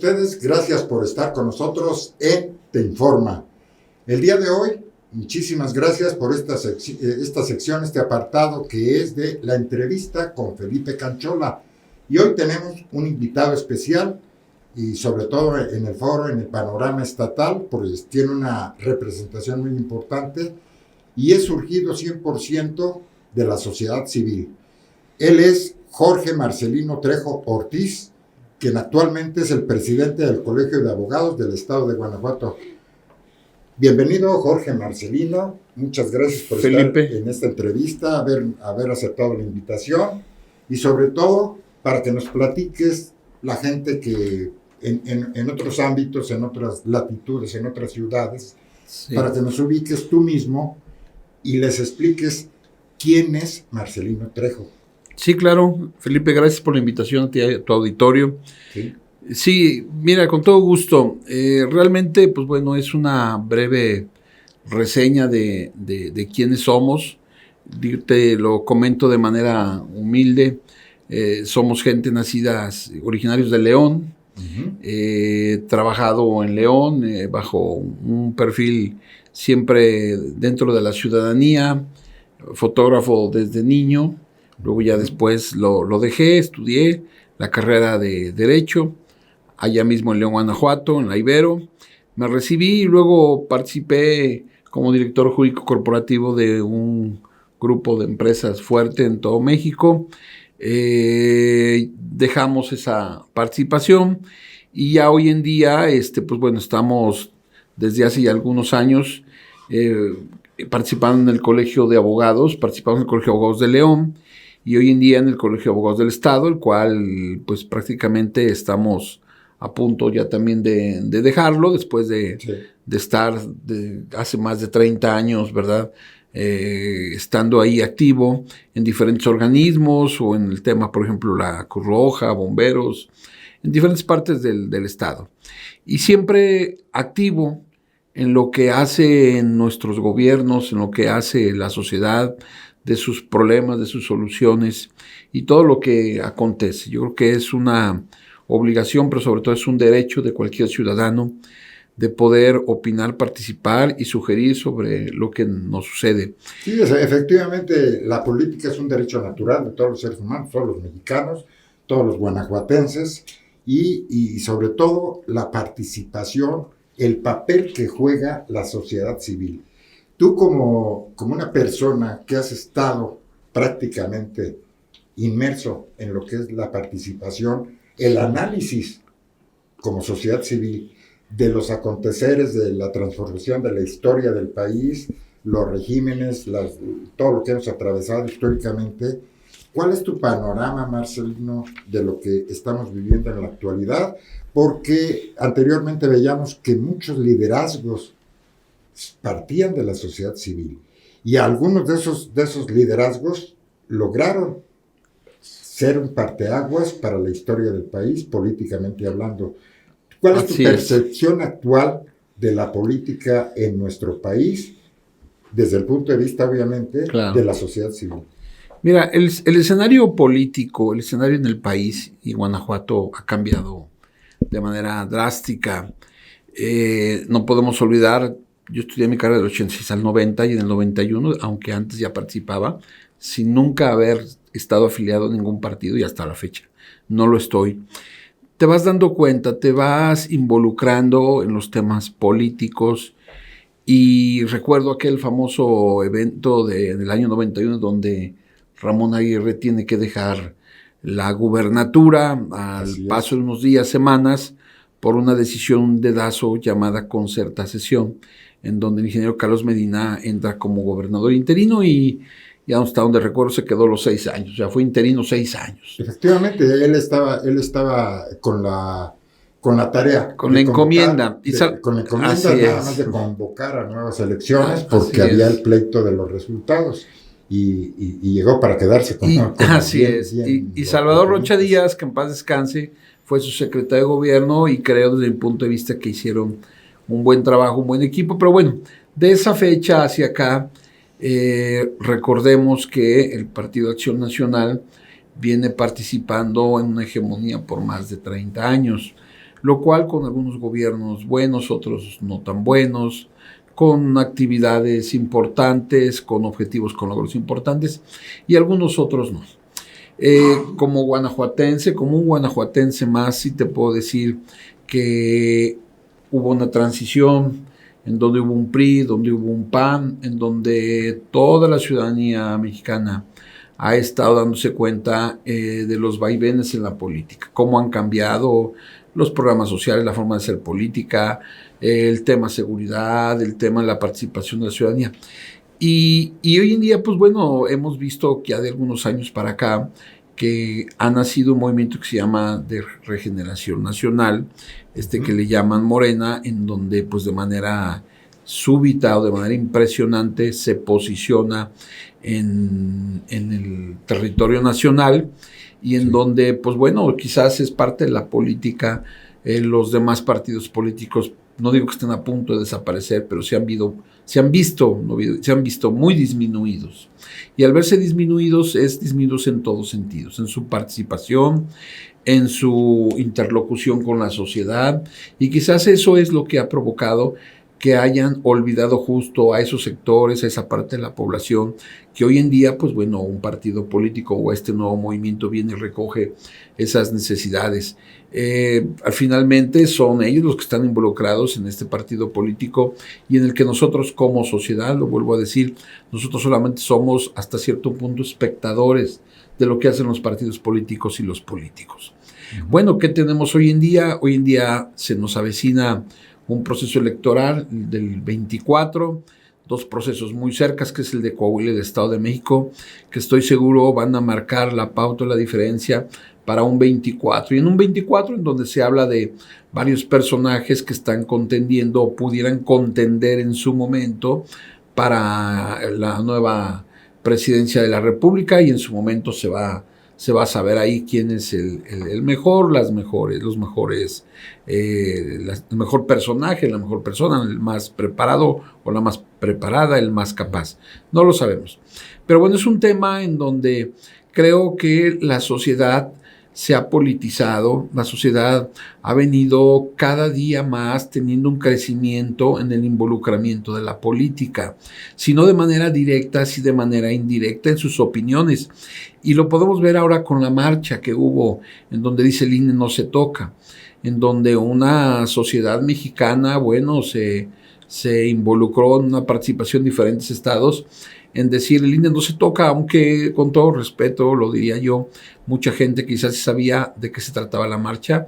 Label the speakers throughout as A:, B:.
A: ustedes, gracias por estar con nosotros en Te Informa. El día de hoy, muchísimas gracias por esta sección, este apartado que es de la entrevista con Felipe Canchola. Y hoy tenemos un invitado especial y sobre todo en el foro, en el panorama estatal, pues tiene una representación muy importante y es surgido 100% de la sociedad civil. Él es Jorge Marcelino Trejo Ortiz, quien actualmente es el presidente del Colegio de Abogados del Estado de Guanajuato. Bienvenido, Jorge Marcelino. Muchas gracias por estar en esta entrevista, haber aceptado la invitación y sobre todo para que nos platiques la gente que en otros ámbitos, en otras latitudes, en otras ciudades, sí, para que nos ubiques tú mismo y les expliques quién es Marcelino Trejo.
B: Sí, claro. Felipe, gracias por la invitación a ti, a tu auditorio. Sí, mira, con todo gusto. Realmente, pues bueno, es una breve reseña de quiénes somos. Te lo comento de manera humilde. Somos gente originarios de León. Uh-huh. Trabajado en León bajo un perfil siempre dentro de la ciudadanía, fotógrafo desde niño. Luego ya después lo dejé, estudié la carrera de Derecho, allá mismo en León, Guanajuato, en la Ibero. Me recibí y luego participé como director jurídico corporativo de un grupo de empresas fuerte en todo México. Dejamos esa participación y ya hoy en día, pues bueno, estamos desde hace ya algunos años participando en el Colegio de Abogados, participamos en el Colegio de Abogados de León, y hoy en día en el Colegio de Abogados del Estado, el cual pues prácticamente estamos a punto ya también de dejarlo, después de estar hace más de 30 años, ¿verdad? Estando ahí activo en diferentes organismos o en el tema, por ejemplo, la Cruz Roja, bomberos, en diferentes partes del Estado. Y siempre activo en lo que hacen nuestros gobiernos, en lo que hace la sociedad, de sus problemas, de sus soluciones y todo lo que acontece. Yo creo que es una obligación, pero sobre todo es un derecho de cualquier ciudadano de poder opinar, participar y sugerir sobre lo que nos sucede.
A: Sí, efectivamente, la política es un derecho natural de todos los seres humanos, todos los mexicanos, todos los guanajuatenses y sobre todo la participación, el papel que juega la sociedad civil. Tú como una persona que has estado prácticamente inmerso en lo que es la participación, el análisis como sociedad civil de los aconteceres, de la transformación de la historia del país, los regímenes, todo lo que hemos atravesado históricamente, ¿cuál es tu panorama, Marcelino, de lo que estamos viviendo en la actualidad? Porque anteriormente veíamos que muchos liderazgos partían de la sociedad civil y algunos de esos liderazgos lograron ser un parteaguas para la historia del país, políticamente hablando. ¿Cuál es tu percepción actual de la política en nuestro país, desde el punto de vista, obviamente, de la sociedad civil?
B: Mira, el escenario político, el escenario en el país y Guanajuato ha cambiado de manera drástica. No podemos olvidar. Yo estudié mi carrera del 86 al 90 y en el 91, aunque antes ya participaba, sin nunca haber estado afiliado a ningún partido y hasta la fecha no lo estoy. Te vas dando cuenta, te vas involucrando en los temas políticos y recuerdo aquel famoso evento del año 91 donde Ramón Aguirre tiene que dejar la gubernatura al paso de unos días, semanas, por una decisión, un dedazo llamada concertación, en donde el ingeniero Carlos Medina entra como gobernador interino y ya hasta donde recuerdo se quedó los 6 años, o sea, fue interino 6 años.
A: Efectivamente, él estaba con la tarea.
B: Con la encomienda.
A: Con la encomienda nada más de convocar a nuevas elecciones porque había el pleito de los resultados. Y llegó para quedarse con
B: así es. Y Salvador Rocha Díaz, que en paz descanse, fue su secretario de gobierno y creo desde mi punto de vista que hicieron un buen trabajo, un buen equipo. Pero bueno, de esa fecha hacia acá, recordemos que el Partido Acción Nacional viene participando en una hegemonía por más de 30 años. lo cual con algunos gobiernos buenos, otros no tan buenos, con actividades importantes, con objetivos, con logros importantes, y algunos otros no. Como un guanajuatense más, sí te puedo decir que hubo una transición en donde hubo un PRI, donde hubo un PAN, en donde toda la ciudadanía mexicana ha estado dándose cuenta de los vaivenes en la política, cómo han cambiado los programas sociales, la forma de hacer política, el tema seguridad, el tema de la participación de la ciudadanía. Y hoy en día, pues bueno, hemos visto que ya de algunos años para acá que ha nacido un movimiento que se llama de Regeneración Nacional, que le llaman Morena, en donde pues de manera súbita o de manera impresionante se posiciona en el territorio nacional y en donde pues bueno, quizás es parte de la política, los demás partidos políticos, no digo que estén a punto de desaparecer, pero se han visto muy disminuidos. Y al verse disminuidos, es disminuidos en todos sentidos, en su participación, en su interlocución con la sociedad, y quizás eso es lo que ha provocado que hayan olvidado justo a esos sectores, a esa parte de la población, que hoy en día, pues bueno, un partido político o este nuevo movimiento viene y recoge esas necesidades. Finalmente son ellos los que están involucrados en este partido político y en el que nosotros como sociedad, lo vuelvo a decir, nosotros solamente somos hasta cierto punto espectadores de lo que hacen los partidos políticos y los políticos. Bueno, ¿qué tenemos hoy en día? Hoy en día se nos avecina un proceso electoral del 24, dos procesos muy cercas, que es el de Coahuila y el Estado de México, que estoy seguro van a marcar la pauta, la diferencia para un 24. Y en un 24 en donde se habla de varios personajes que están contendiendo o pudieran contender en su momento para la nueva presidencia de la República, y en su momento se va a saber ahí quién es el mejor, el mejor personaje, la mejor persona, el más preparado o la más preparada, el más capaz. No lo sabemos. Pero bueno, es un tema en donde creo que la sociedad se ha politizado, la sociedad ha venido cada día más teniendo un crecimiento en el involucramiento de la política, si no de manera directa, si de manera indirecta en sus opiniones. Y lo podemos ver ahora con la marcha que hubo, en donde dice el INE no se toca, en donde una sociedad mexicana, bueno, se involucró en una participación en diferentes estados, en decir el INE no se toca, aunque con todo respeto lo diría yo, mucha gente quizás sabía de qué se trataba la marcha,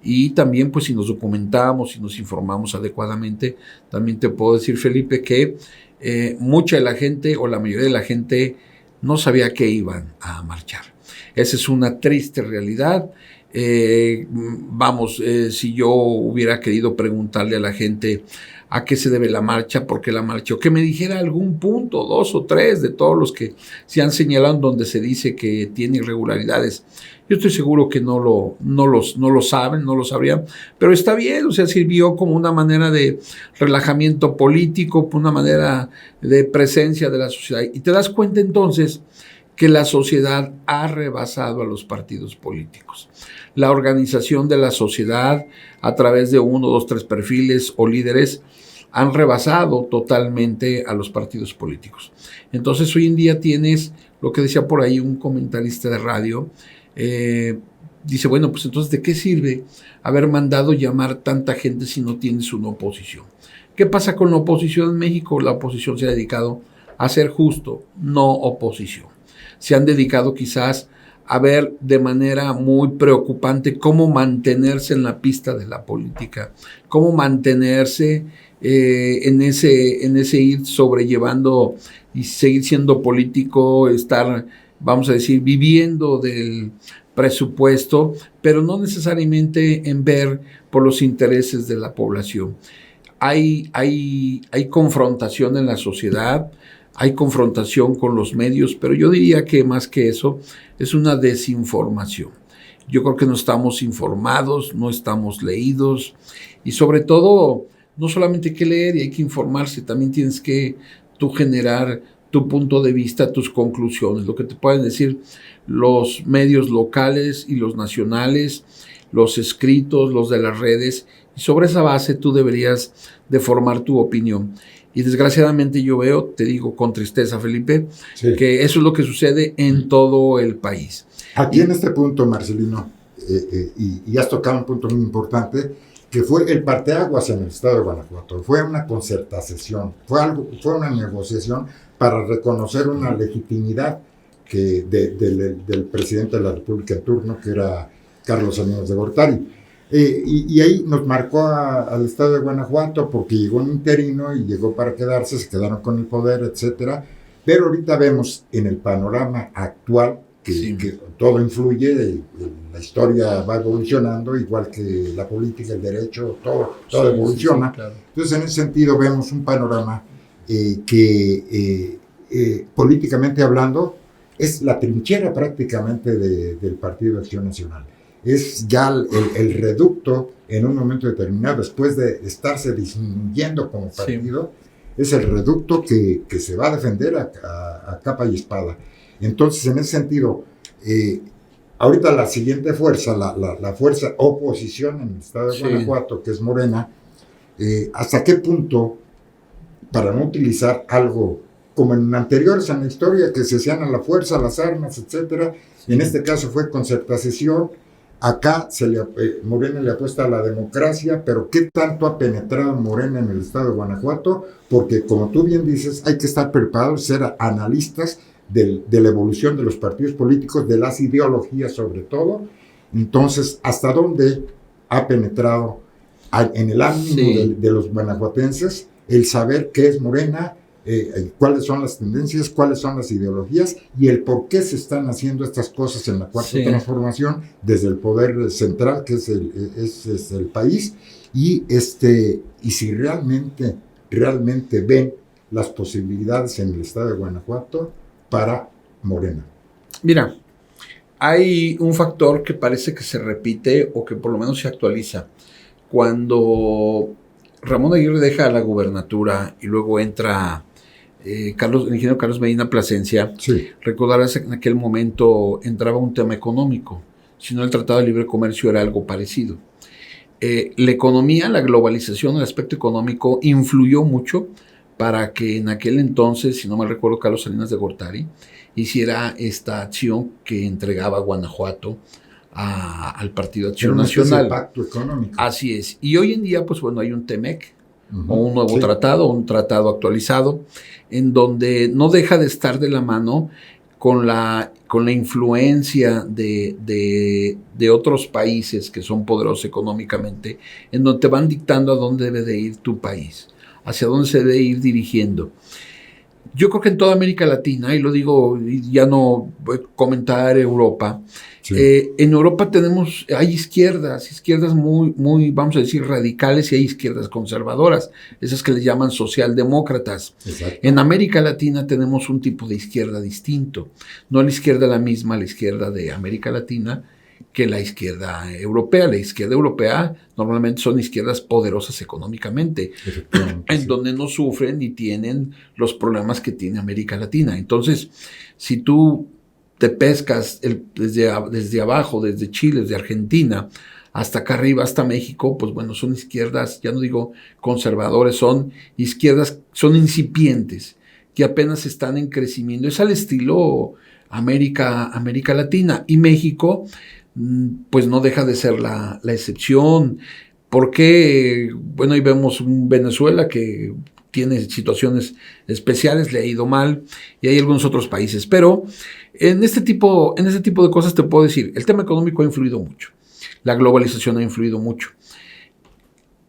B: y también pues si nos documentamos, si nos informamos adecuadamente, también te puedo decir, Felipe, que mucha de la gente o la mayoría de la gente no sabía que iban a marchar. Esa es una triste realidad. Si yo hubiera querido preguntarle a la gente a qué se debe la marcha, por qué la marcha, o que me dijera algún punto, 2 o 3 de todos los que se han señalado donde se dice que tiene irregularidades, yo estoy seguro que no lo saben, no lo sabrían, pero está bien, o sea, sirvió como una manera de relajamiento político, una manera de presencia de la sociedad, y te das cuenta entonces que la sociedad ha rebasado a los partidos políticos. La organización de la sociedad a través de 1, 2, 3 perfiles o líderes han rebasado totalmente a los partidos políticos. Entonces hoy en día tienes lo que decía por ahí un comentarista de radio, dice, bueno, pues entonces ¿de qué sirve haber mandado llamar tanta gente si no tienes una oposición? ¿Qué pasa con la oposición en México? La oposición se ha dedicado a ser justo, no oposición. Se han dedicado quizás a ver de manera muy preocupante cómo mantenerse en la pista de la política, cómo mantenerse en ese ir sobrellevando y seguir siendo político, estar, vamos a decir, viviendo del presupuesto, pero no necesariamente en ver por los intereses de la población. Hay confrontación en la sociedad, hay confrontación con los medios, pero yo diría que más que eso es una desinformación. Yo creo que no estamos informados, no estamos leídos, y sobre todo no solamente hay que leer y hay que informarse, también tienes que tú generar tu punto de vista, tus conclusiones, lo que te pueden decir los medios locales y los nacionales, los escritos, los de las redes, y sobre esa base tú deberías de formar tu opinión. Y desgraciadamente yo veo, te digo con tristeza, Felipe,
A: Sí.
B: que eso es lo que sucede en todo el país.
A: Aquí en este punto, Marcelino, y has tocado un punto muy importante, que fue el parteaguas en el estado de Guanajuato. Fue una concertación, fue una negociación para reconocer una legitimidad del presidente de la República en turno, que era Carlos Salinas de Gortari. Y ahí nos marcó al estado de Guanajuato porque llegó un interino y llegó para quedarse, se quedaron con el poder, etcétera. Pero ahorita vemos en el panorama actual que todo influye, la historia va evolucionando, igual que la política, el derecho, todo evoluciona. Claro. Entonces, en ese sentido, vemos un panorama que políticamente hablando es la trinchera prácticamente del Partido de Acción Nacional. Es ya el reducto en un momento determinado, después de estarse disminuyendo como partido, es el reducto que se va a defender a capa y espada. Entonces, en ese sentido, ahorita la siguiente fuerza, la fuerza oposición en el estado de Guanajuato, que es Morena, ¿hasta qué punto, para no utilizar algo como en anteriores en la historia, que se hacían a la fuerza, las armas, etcétera, en este caso fue concertación? Acá Morena le apuesta a la democracia, pero ¿qué tanto ha penetrado Morena en el estado de Guanajuato? Porque, como tú bien dices, hay que estar preparados, ser analistas de la evolución de los partidos políticos, de las ideologías sobre todo. Entonces, ¿hasta dónde ha penetrado en el ánimo de los guanajuatenses el saber qué es Morena, cuáles son las tendencias, cuáles son las ideologías y el por qué se están haciendo estas cosas en la cuarta transformación desde el poder central, que es el país, y si realmente ven las posibilidades en el estado de Guanajuato para Morena?
B: Mira, hay un factor que parece que se repite o que por lo menos se actualiza. Cuando Ramón Aguirre deja la gubernatura y luego entra el ingeniero Carlos Medina Plasencia, recordarás que en aquel momento entraba un tema económico, si no el Tratado de Libre Comercio era algo parecido. La economía, la globalización, el aspecto económico influyó mucho para que en aquel entonces, si no mal recuerdo, Carlos Salinas de Gortari hiciera esta acción que entregaba Guanajuato al Partido Acción Nacional.
A: Pacto económico.
B: Así es. Y hoy en día, pues bueno, hay un TEMEC, o un nuevo tratado, un tratado actualizado, en donde no deja de estar de la mano con la influencia de otros países que son poderosos económicamente, en donde te van dictando a dónde debe de ir tu país, hacia dónde se debe ir dirigiendo. Yo creo que en toda América Latina, y lo digo, ya no voy a comentar Europa, en Europa hay izquierdas muy, vamos a decir, radicales, y hay izquierdas conservadoras, esas que les llaman socialdemócratas. Exacto. En América Latina tenemos un tipo de izquierda distinto, no la izquierda la misma, la izquierda de América Latina, que la izquierda europea. La izquierda europea normalmente son izquierdas poderosas económicamente, en donde no sufren ni tienen los problemas que tiene América Latina. Entonces, si tú te pescas desde abajo, desde Chile, desde Argentina, hasta acá arriba, hasta México, pues bueno, son izquierdas, ya no digo conservadores, son izquierdas, son incipientes, que apenas están en crecimiento. Es al estilo América Latina. Y México, pues no deja de ser la excepción. Porque, bueno, ahí vemos un Venezuela que tiene situaciones especiales, le ha ido mal, y hay algunos otros países. Pero en este tipo de cosas te puedo decir, el tema económico ha influido mucho, la globalización ha influido mucho.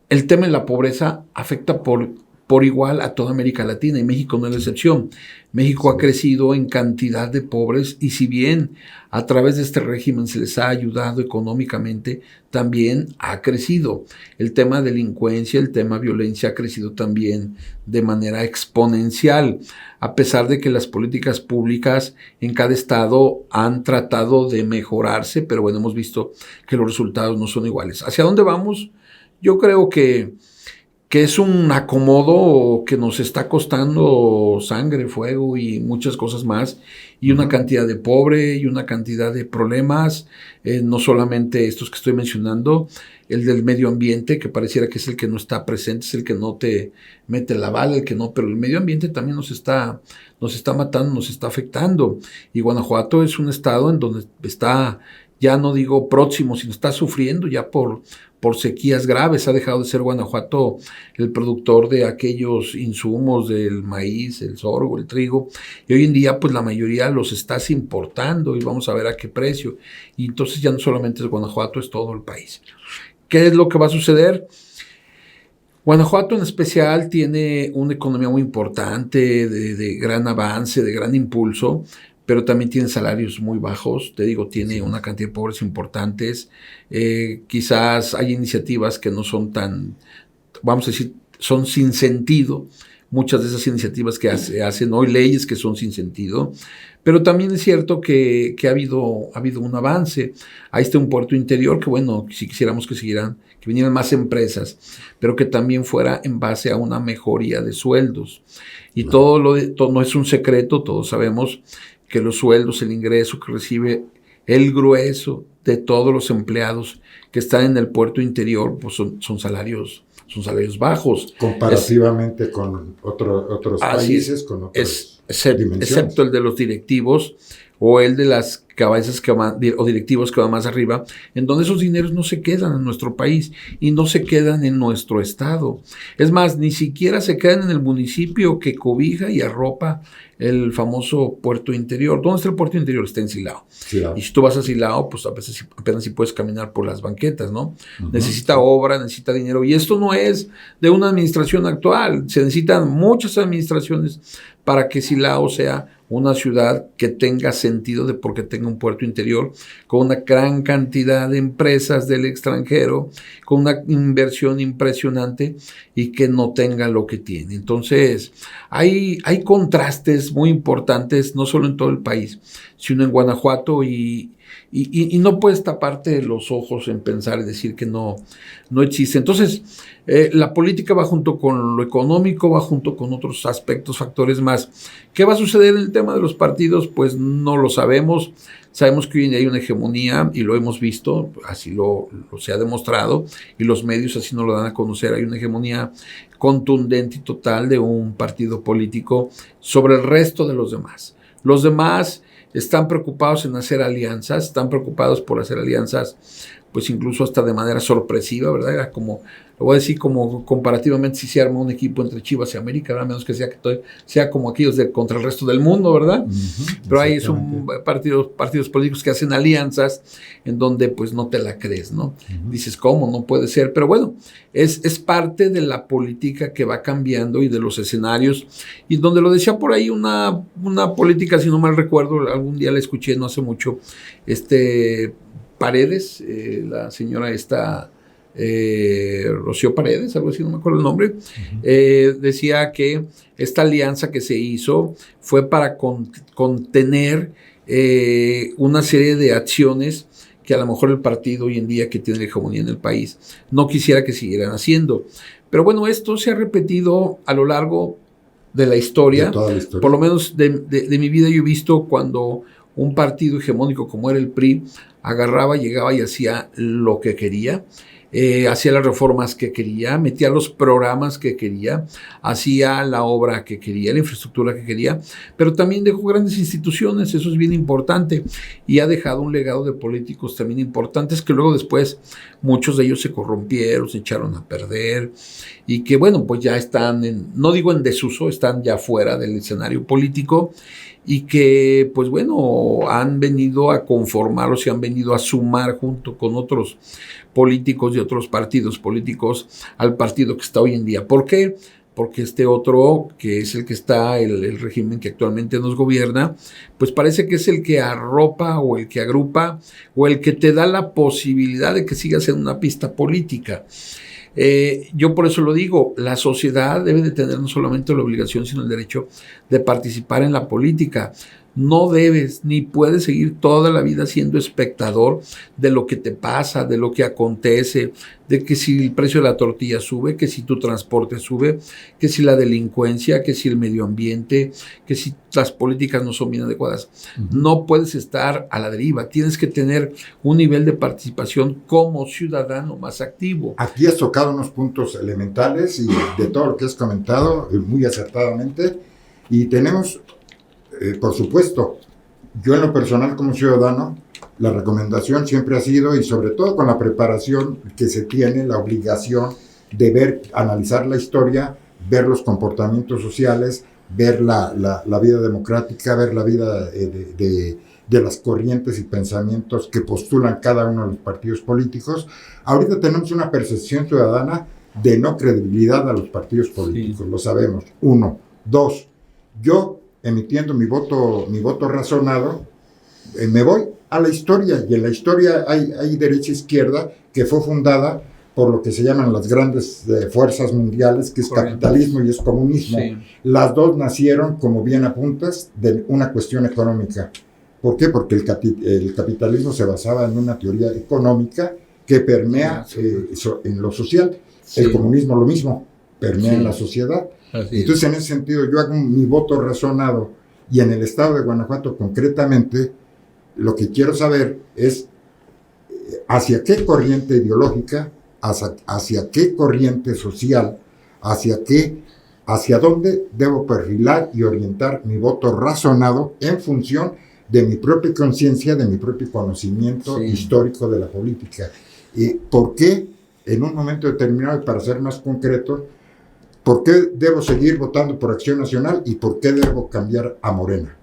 B: El tema de la pobreza afecta por igual a toda América Latina, y México no es la excepción. México ha crecido en cantidad de pobres, y si bien a través de este régimen se les ha ayudado económicamente, también ha crecido. El tema delincuencia, el tema violencia ha crecido también de manera exponencial, a pesar de que las políticas públicas en cada estado han tratado de mejorarse, pero bueno, hemos visto que los resultados no son iguales. ¿Hacia dónde vamos? Yo creo que que es un acomodo que nos está costando sangre, fuego y muchas cosas más, y una cantidad de pobre y una cantidad de problemas, no solamente estos que estoy mencionando, el del medio ambiente, que pareciera que es el que no está presente, es el que no te mete la bala, el que no, pero el medio ambiente también nos está matando, nos está afectando, y Guanajuato es un estado en donde está, ya no digo próximo, sino está sufriendo ya por sequías graves. Ha dejado de ser Guanajuato el productor de aquellos insumos del maíz, el sorgo, el trigo, y hoy en día pues la mayoría los estás importando y vamos a ver a qué precio. Y entonces ya no solamente es Guanajuato, es todo el país. ¿Qué es lo que va a suceder? Guanajuato en especial tiene una economía muy importante, de gran avance, de gran impulso, pero también tiene salarios muy bajos, te digo, tiene una cantidad de pobres importantes, quizás hay iniciativas que no son tan, vamos a decir, son sin sentido, muchas de esas iniciativas que hacen hoy, leyes que son sin sentido, pero también es cierto que ha habido un avance. Ahí está un puerto interior que, bueno, si quisiéramos que vinieran más empresas, pero que también fuera en base a una mejoría de sueldos. Y todo no es un secreto, todos sabemos que los sueldos, el ingreso que recibe el grueso de todos los empleados que están en el puerto interior, pues son salarios bajos.
A: Comparativamente con otros países, con otras dimensiones.
B: Excepto el de los directivos o el de las cabezas o directivos que van más arriba, en donde esos dineros no se quedan en nuestro país y no se quedan en nuestro estado. Es más, ni siquiera se quedan en el municipio que cobija y arropa el famoso puerto interior. ¿Dónde está el puerto interior? Está en Silao. Y si tú vas a Silao, pues a veces apenas si puedes caminar por las banquetas, ¿no? Necesita obra, necesita dinero. Y esto no es de una administración actual. Se necesitan muchas administraciones para que Silao sea una ciudad que tenga sentido de porque tenga un puerto interior, con una gran cantidad de empresas del extranjero, con una inversión impresionante y que no tenga lo que tiene. Entonces, hay contrastes muy importantes, no solo en todo el país, sino en Guanajuato y no puedes taparte los ojos en pensar y decir que no existe. Entonces, la política va junto con lo económico, va junto con otros aspectos, factores más. ¿Qué va a suceder en el tema de los partidos? Pues no lo sabemos. Sabemos que hoy en día hay una hegemonía y lo hemos visto, así lo se ha demostrado y los medios así nos lo dan a conocer. Hay una hegemonía contundente y total de un partido político sobre el resto de los demás. Los demás están preocupados en hacer alianzas, están preocupados por hacer alianzas, pues incluso hasta de manera sorpresiva, ¿verdad? Era como, lo voy a decir como comparativamente si se arma un equipo entre Chivas y América, ¿verdad? Menos que sea como aquellos contra el resto del mundo, ¿verdad? Pero ahí son partidos políticos que hacen alianzas en donde pues no te la crees, ¿no? Dices, ¿cómo? No puede ser. Pero bueno, es parte de la política que va cambiando y de los escenarios. Y donde lo decía por ahí una política, si no mal recuerdo, algún día la escuché no hace mucho, Paredes, la señora esta, Rocío Paredes, algo así, no me acuerdo el nombre, decía que esta alianza que se hizo fue para contener una serie de acciones que a lo mejor el partido hoy en día que tiene la hegemonía en el país no quisiera que siguieran haciendo. Pero bueno, esto se ha repetido a lo largo de la historia, de toda la historia. Por lo menos de mi vida yo he visto cuando un partido hegemónico como era el PRI agarraba, llegaba y hacía lo que quería, hacía las reformas que quería, metía los programas que quería, hacía la obra que quería, la infraestructura que quería, pero también dejó grandes instituciones, eso es bien importante, y ha dejado un legado de políticos también importantes que luego después muchos de ellos se corrompieron, se echaron a perder, y que bueno, pues ya están, no digo en desuso, están ya fuera del escenario político, y que, pues bueno, han venido a conformarlos y han venido a sumar junto con otros políticos y otros partidos políticos al partido que está hoy en día. ¿Por qué? Porque este otro, que es el que está, el régimen que actualmente nos gobierna, pues parece que es el que arropa o el que agrupa o el que te da la posibilidad de que sigas en una pista política. Yo por eso lo digo, la sociedad debe de tener no solamente la obligación, sino el derecho de participar en la política. no debes ni puedes seguir toda la vida siendo espectador de lo que te pasa, de lo que acontece, de que si el precio de la tortilla sube, que si tu transporte sube, que si la delincuencia, que si el medio ambiente, que si las políticas no son bien adecuadas. No puedes estar a la deriva, tienes que tener un nivel de participación como ciudadano más activo.
A: Aquí has tocado unos puntos elementales y de todo lo que has comentado muy acertadamente, y tenemos, por supuesto, yo en lo personal como ciudadano, la recomendación siempre ha sido, y sobre todo con la preparación que se tiene, la obligación de ver, analizar la historia, ver los comportamientos sociales, ver la vida democrática, ver la vida de las corrientes y pensamientos que postulan cada uno de los partidos políticos. Ahorita tenemos una percepción ciudadana de no credibilidad a los partidos políticos, sí. Lo sabemos. 1. 2. Yo, emitiendo mi voto razonado, me voy a la historia, y en la historia hay derecha e izquierda que fue fundada por lo que se llaman las grandes fuerzas mundiales, que es capitalismo y es comunismo. Sí. Las dos nacieron, como bien apuntas, de una cuestión económica. ¿Por qué? Porque el capitalismo se basaba en una teoría económica que permea en lo social. Sí. El comunismo lo mismo, permea en la sociedad. Entonces, en ese sentido, yo hago mi voto razonado, y en el estado de Guanajuato concretamente, lo que quiero saber es hacia qué corriente ideológica, hacia qué corriente social, hacia dónde debo perfilar y orientar mi voto razonado en función de mi propia conciencia, de mi propio conocimiento histórico de la política. ¿Por qué en un momento determinado, y para ser más concreto, por qué debo seguir votando por Acción Nacional y por qué debo cambiar a Morena?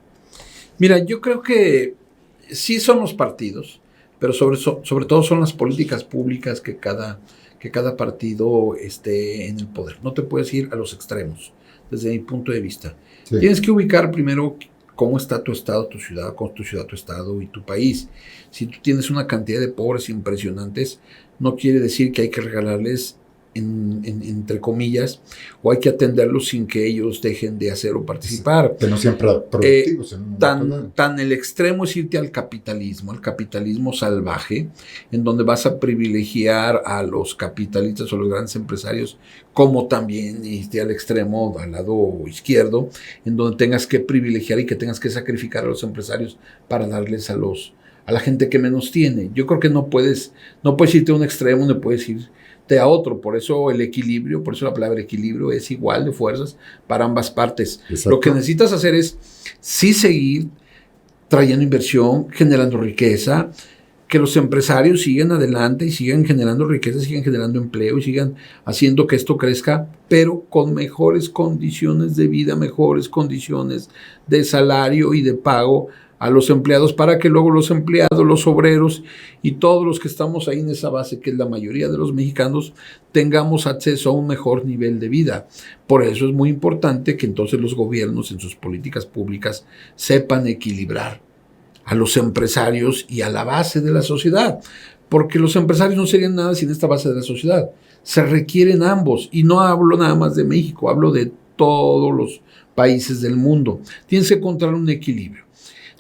B: Mira, yo creo que sí son los partidos, pero sobre todo son las políticas públicas que cada partido esté en el poder. No te puedes ir a los extremos, desde mi punto de vista. Sí. Tienes que ubicar primero cómo está tu estado, tu ciudad, tu estado y tu país. Si tú tienes una cantidad de pobres impresionantes, no quiere decir que hay que regalarles, entre comillas, o hay que atenderlos sin que ellos dejen de hacer o participar.
A: Que no siempre productivos.
B: Tan el extremo es irte al capitalismo salvaje, en donde vas a privilegiar a los capitalistas o los grandes empresarios, como también irte al extremo, al lado izquierdo, en donde tengas que privilegiar y que tengas que sacrificar a los empresarios para darles a la gente que menos tiene. Yo creo que no puedes irte a un extremo, no puedes ir a otro. Por eso el equilibrio, por eso la palabra equilibrio es igual de fuerzas para ambas partes. Exacto. Lo que necesitas hacer es sí seguir trayendo inversión, generando riqueza, que los empresarios sigan adelante y sigan generando riqueza, sigan generando empleo y sigan haciendo que esto crezca, pero con mejores condiciones de vida, mejores condiciones de salario y de pago a los empleados, para que luego los empleados, los obreros y todos los que estamos ahí en esa base, que es la mayoría de los mexicanos, tengamos acceso a un mejor nivel de vida. Por eso es muy importante que entonces los gobiernos en sus políticas públicas sepan equilibrar a los empresarios y a la base de la sociedad, porque los empresarios no serían nada sin esta base de la sociedad. Se requieren ambos, y no hablo nada más de México, hablo de todos los países del mundo. Tienes que encontrar un equilibrio.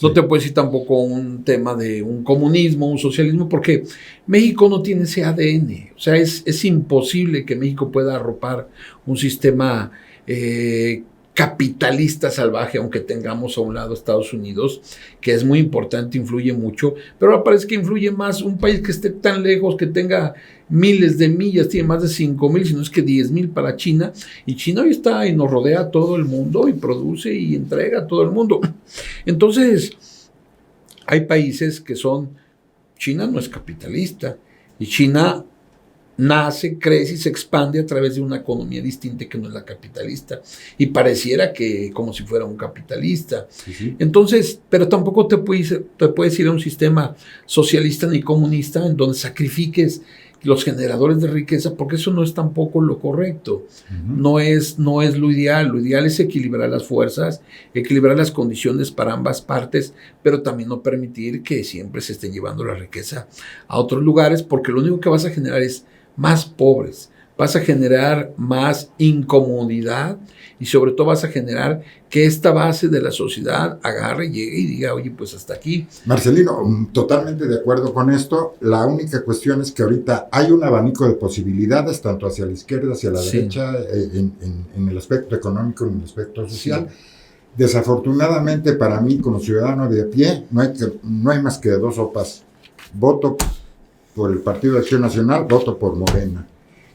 B: No te puedes ir tampoco a un tema de un comunismo, un socialismo, porque México no tiene ese ADN. O sea, es imposible que México pueda arropar un sistema capitalista salvaje, aunque tengamos a un lado Estados Unidos, que es muy importante, influye mucho, pero ahora parece que influye más un país que esté tan lejos, que tenga miles de millas, tiene más de 5,000, si no es que 10,000 para China, y China hoy está y nos rodea a todo el mundo y produce y entrega a todo el mundo. Entonces, hay países que China no es capitalista, y China nace, crece y se expande a través de una economía distinta que no es la capitalista, y pareciera que como si fuera un capitalista. Uh-huh. Entonces, pero tampoco te puedes ir a un sistema socialista ni comunista en donde sacrifiques los generadores de riqueza, porque eso no es tampoco lo correcto. Uh-huh. No es lo ideal. Lo ideal es equilibrar las fuerzas, equilibrar las condiciones para ambas partes, pero también no permitir que siempre se esté llevando la riqueza a otros lugares, porque lo único que vas a generar es más pobres, vas a generar más incomodidad y sobre todo vas a generar que esta base de la sociedad agarre, llegue y diga, oye, pues hasta aquí.
A: Marcelino, totalmente de acuerdo con esto. La única cuestión es que ahorita hay un abanico de posibilidades, tanto hacia la izquierda, hacia la derecha, en el aspecto económico, en el aspecto social. Sí. Desafortunadamente para mí, como ciudadano de a pie, no hay más que dos sopas. Voto por el Partido de Acción Nacional, voto por Morena.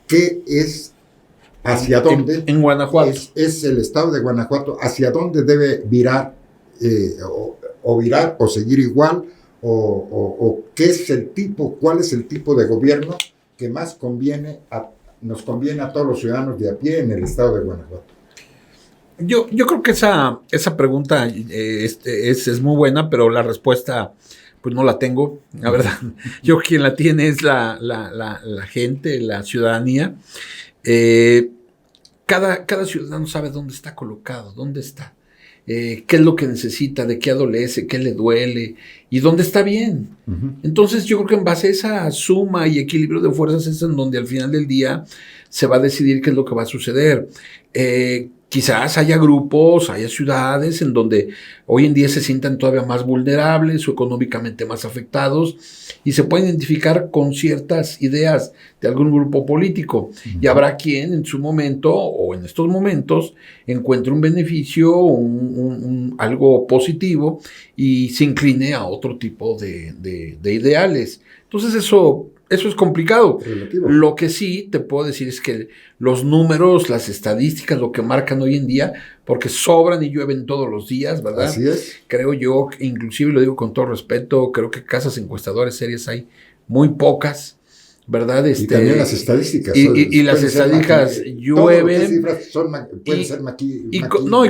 A: ¿Qué es, hacia dónde?
B: En Guanajuato.
A: Es el estado de Guanajuato, hacia dónde debe virar, virar o seguir igual, o qué es el tipo, cuál es el tipo de gobierno que más nos conviene a todos los ciudadanos de a pie en el estado de Guanajuato.
B: Yo creo que esa pregunta es muy buena, pero la respuesta pues no la tengo, la verdad. Yo quien la tiene es la gente, la ciudadanía. Cada ciudadano sabe dónde está colocado, dónde está, qué es lo que necesita, de qué adolece, qué le duele y dónde está bien. Uh-huh. Entonces yo creo que en base a esa suma y equilibrio de fuerzas es en donde al final del día se va a decidir qué es lo que va a suceder. Quizás haya grupos, haya ciudades en donde hoy en día se sientan todavía más vulnerables o económicamente más afectados y se pueden identificar con ciertas ideas de algún grupo político. Uh-huh. Y habrá quien en su momento o en estos momentos encuentre un beneficio, algo positivo y se incline a otro tipo de ideales. Entonces eso es complicado. Relativo. Lo que sí te puedo decir es que los números, las estadísticas, lo que marcan hoy en día, porque sobran y llueven todos los días, ¿verdad?
A: Así es.
B: Creo yo, inclusive lo digo con todo respeto, creo que casas encuestadoras serias hay muy pocas, ¿verdad?
A: Y también las estadísticas.
B: Y las estadísticas llueven.
A: Pueden ser
B: y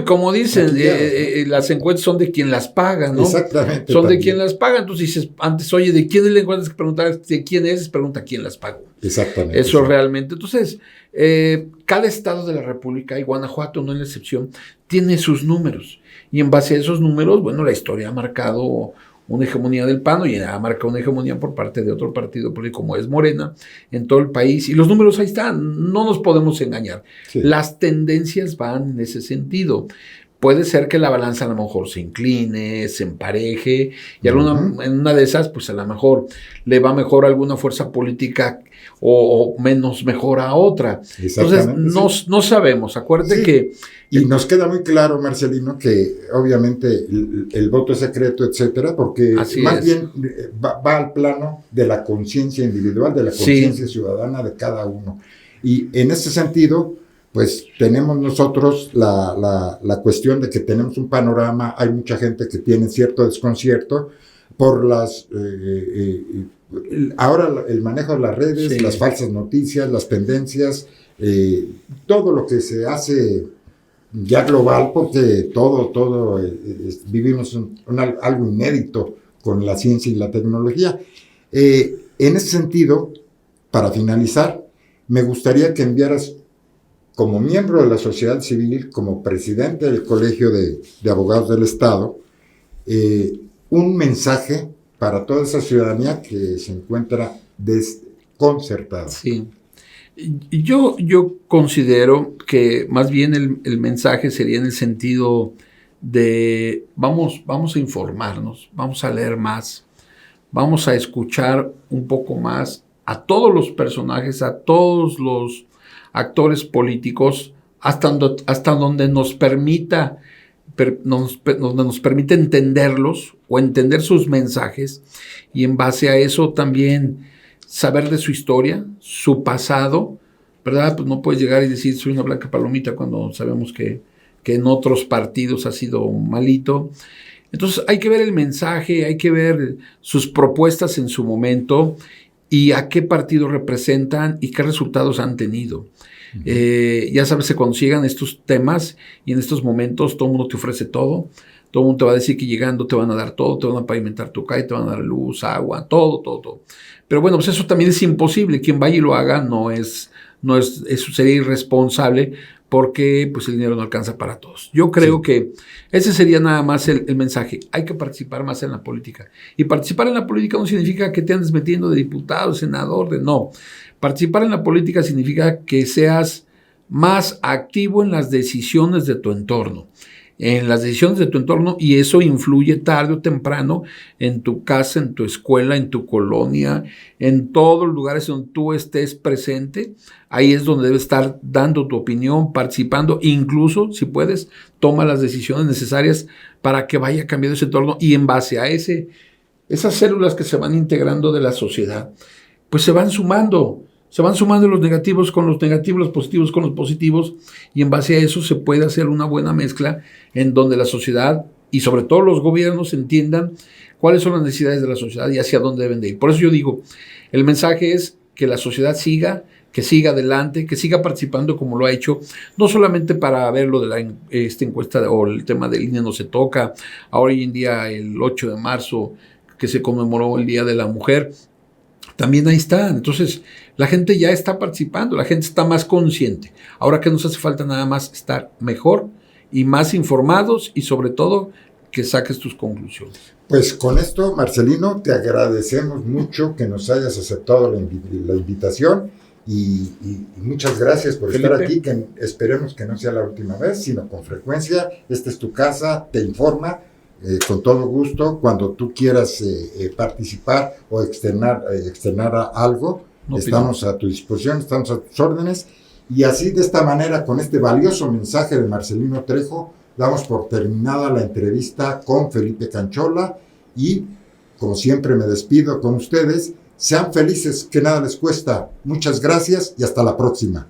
B: como dicen, las encuestas son de quien las paga, ¿no?
A: Exactamente.
B: Son también de quien las paga. Entonces dices, antes, oye, ¿de quién es la encuesta? Que preguntar de quién es, pregunta quién las pagó.
A: Exactamente.
B: Eso realmente. Entonces, cada estado de la República, y Guanajuato no es la excepción, tiene sus números. Y en base a esos números, bueno, la historia ha marcado una hegemonía del PAN y ha marcado una hegemonía por parte de otro partido político como es Morena en todo el país. Y los números ahí están, no nos podemos engañar. Sí. Las tendencias van en ese sentido. Puede ser que la balanza a lo mejor se incline, se empareje, y en una de esas, pues a lo mejor le va mejor a alguna fuerza política o menos mejor a otra. Entonces, no sabemos. Acuérdate que...
A: Y nos queda muy claro, Marcelino, que obviamente el voto es secreto, etcétera, porque más bien va al plano de la conciencia individual, de la conciencia ciudadana de cada uno. Y en ese sentido, pues tenemos nosotros la cuestión de que tenemos un panorama, hay mucha gente que tiene cierto desconcierto por ahora el manejo de las redes, las falsas noticias, las tendencias, todo lo que se hace ya global, porque todo vivimos algo inédito con la ciencia y la tecnología. En ese sentido, para finalizar, me gustaría que enviaras, como miembro de la sociedad civil, como presidente del Colegio de Abogados del Estado, un mensaje para toda esa ciudadanía que se encuentra desconcertada.
B: Sí. Yo considero que más bien el mensaje sería en el sentido de vamos a informarnos, vamos a leer más, vamos a escuchar un poco más a todos los personajes, a todos los actores políticos, hasta donde nos permita entenderlos o entender sus mensajes, y en base a eso también saber de su historia, su pasado, ¿verdad? Pues no puedes llegar y decir soy una blanca palomita cuando sabemos que en otros partidos ha sido malito. Entonces hay que ver el mensaje, hay que ver sus propuestas en su momento y a qué partido representan y qué resultados han tenido. Ya sabes, se consigan estos temas y en estos momentos todo el mundo te ofrece todo. Todo el mundo te va a decir que llegando te van a dar todo, te van a pavimentar tu calle, te van a dar luz, agua, todo. Pero bueno, pues eso también es imposible. Quien vaya y lo haga eso sería irresponsable porque pues el dinero no alcanza para todos. Yo creo que ese sería nada más el mensaje. Hay que participar más en la política. Y participar en la política no significa que te andes metiendo de diputado, senador, no. Participar en la política significa que seas más activo en las decisiones de tu entorno, y eso influye tarde o temprano en tu casa, en tu escuela, en tu colonia, en todos los lugares donde tú estés presente. Ahí es donde debes estar dando tu opinión, participando, incluso, si puedes, toma las decisiones necesarias para que vaya cambiando ese entorno, y en base a esas células que se van integrando de la sociedad, pues se van sumando los negativos con los negativos, los positivos con los positivos, y en base a eso se puede hacer una buena mezcla en donde la sociedad y sobre todo los gobiernos entiendan cuáles son las necesidades de la sociedad y hacia dónde deben de ir. Por eso yo digo, el mensaje es que la sociedad que siga adelante, que siga participando como lo ha hecho, no solamente para ver lo de la encuesta o el tema del INE no se toca, ahora hoy en día el 8 de marzo que se conmemoró el Día de la Mujer, también ahí está. Entonces, la gente ya está participando, la gente está más consciente. Ahora que nos hace falta nada más estar mejor y más informados, y sobre todo que saques tus conclusiones.
A: Pues con esto, Marcelino, te agradecemos mucho que nos hayas aceptado la invitación y muchas gracias por
B: Felipe,
A: estar aquí, que esperemos que no sea la última vez, sino con frecuencia. Esta es tu casa, te informa. Con todo gusto, cuando tú quieras participar o externar algo, estamos a tu disposición, estamos a tus órdenes. Y así, de esta manera, con este valioso mensaje de Marcelino Trejo, damos por terminada la entrevista con Felipe Canchola, y como siempre me despido con ustedes. Sean felices, que nada les cuesta. Muchas gracias y hasta la próxima.